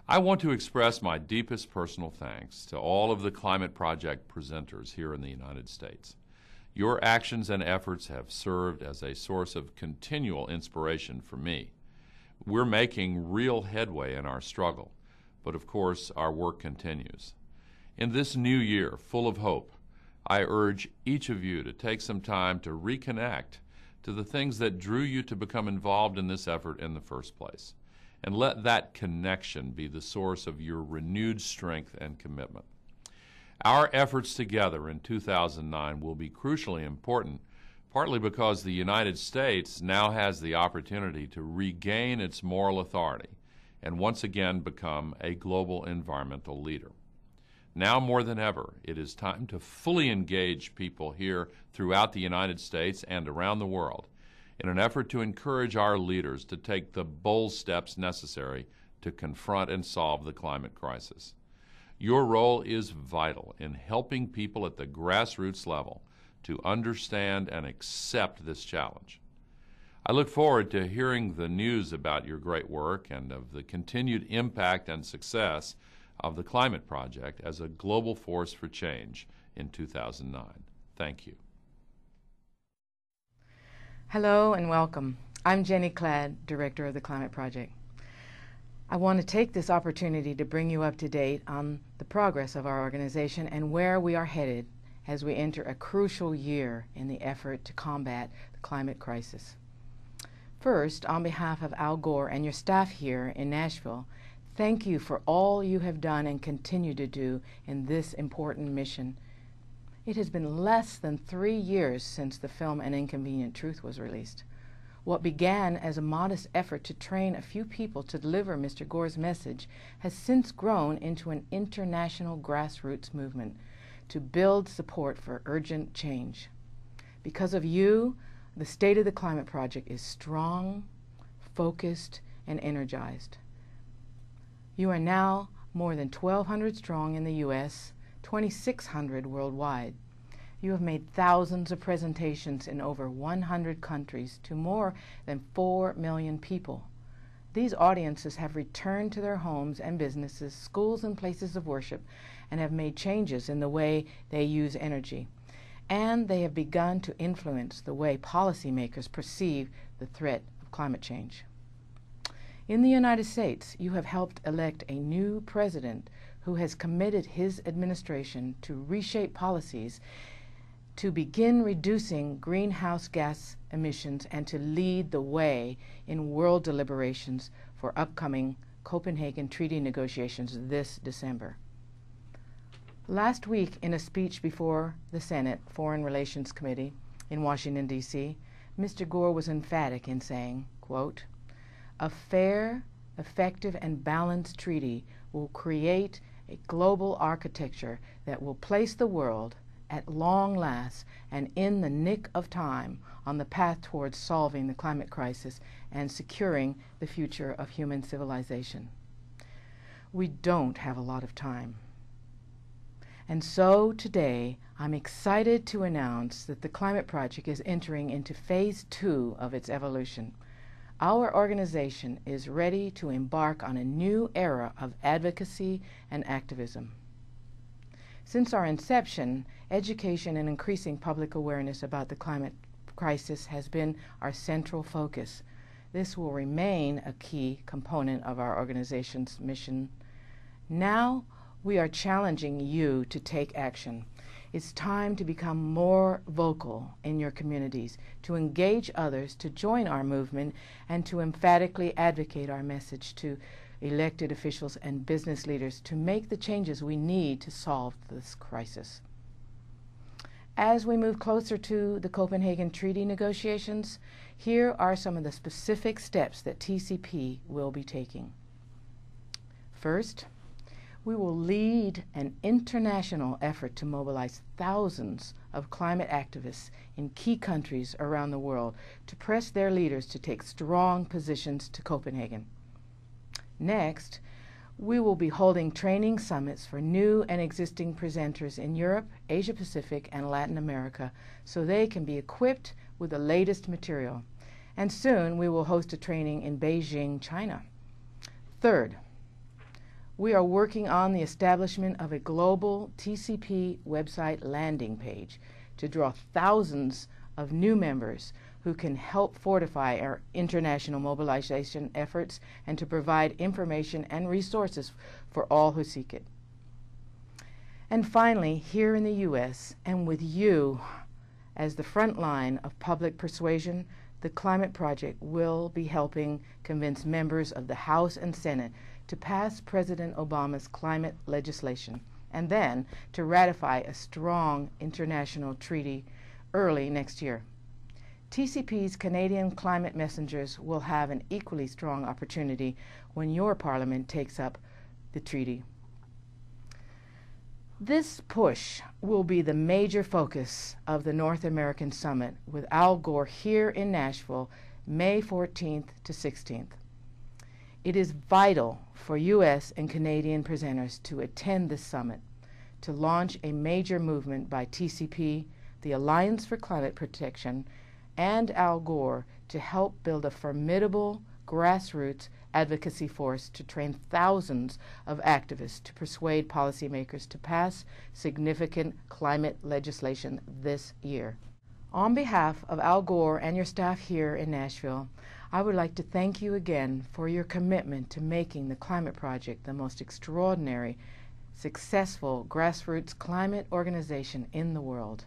I want to express my deepest personal thanks to all of the Climate Project presenters here in the United States. Your actions and efforts have served as a source of continual inspiration for me. We're making real headway in our struggle, but of course our work continues. In this new year, full of hope, I urge each of you to take some time to reconnect to the things that drew you to become involved in this effort in the first place, and let that connection be the source of your renewed strength and commitment. Our efforts together in 2009 will be crucially important, partly because the United States now has the opportunity to regain its moral authority and once again become a global environmental leader. Now more than ever, it is time to fully engage people here throughout the United States and around the world in an effort to encourage our leaders to take the bold steps necessary to confront and solve the climate crisis. Your role is vital in helping people at the grassroots level to understand and accept this challenge. I look forward to hearing the news about your great work and of the continued impact and success of the Climate Project as a global force for change in 2009. Thank you. Hello and welcome. I'm Jenny Cladd, Director of the Climate Project. I want to take this opportunity to bring you up to date on the progress of our organization and where we are headed as we enter a crucial year in the effort to combat the climate crisis. First, on behalf of Al Gore and your staff here in Nashville, thank you for all you have done and continue to do in this important mission. It has been less than 3 years since the film An Inconvenient Truth was released. What began as a modest effort to train a few people to deliver Mr. Gore's message has since grown into an international grassroots movement to build support for urgent change. Because of you, the state of the Climate Project is strong, focused, and energized. You are now more than 1,200 strong in the U.S., 2,600 worldwide. You have made thousands of presentations in over 100 countries to more than 4 million people. These audiences have returned to their homes and businesses, schools and places of worship, and have made changes in the way they use energy. And they have begun to influence the way policymakers perceive the threat of climate change. In the United States, you have helped elect a new president who has committed his administration to reshape policies to begin reducing greenhouse gas emissions and to lead the way in world deliberations for upcoming Copenhagen Treaty negotiations this December. Last week, in a speech before the Senate Foreign Relations Committee in Washington, D.C., Mr. Gore was emphatic in saying, quote, "A fair, effective, and balanced treaty will create a global architecture that will place the world at long last and in the nick of time on the path towards solving the climate crisis and securing the future of human civilization." We don't have a lot of time. And so today, I'm excited to announce that the Climate Project is entering into phase 2 of its evolution. Our organization is ready to embark on a new era of advocacy and activism. Since our inception, education and increasing public awareness about the climate crisis has been our central focus. This will remain a key component of our organization's mission. Now, we are challenging you to take action. It's time to become more vocal in your communities, to engage others, to join our movement, and to emphatically advocate our message to elected officials and business leaders to make the changes we need to solve this crisis. As we move closer to the Copenhagen Treaty negotiations, here are some of the specific steps that TCP will be taking. First, we will lead an international effort to mobilize thousands of climate activists in key countries around the world to press their leaders to take strong positions to Copenhagen. Next, we will be holding training summits for new and existing presenters in Europe, Asia Pacific, and Latin America so they can be equipped with the latest material. And soon we will host a training in Beijing, China. Third, we are working on the establishment of a global TCP website landing page to draw thousands of new members who can help fortify our international mobilization efforts and to provide information and resources for all who seek it. And finally, here in the U.S., and with you as the front line of public persuasion, the Climate Project will be helping convince members of the House and Senate to pass President Obama's climate legislation and then to ratify a strong international treaty early next year. TCP's Canadian climate messengers will have an equally strong opportunity when your Parliament takes up the treaty. This push will be the major focus of the North American Summit with Al Gore here in Nashville, May 14th to 16th. It is vital for U.S. and Canadian presenters to attend this summit to launch a major movement by TCP, the Alliance for Climate Protection, and Al Gore to help build a formidable grassroots advocacy force to train thousands of activists to persuade policymakers to pass significant climate legislation this year. On behalf of Al Gore and your staff here in Nashville, I would like to thank you again for your commitment to making the Climate Project the most extraordinary, successful grassroots climate organization in the world.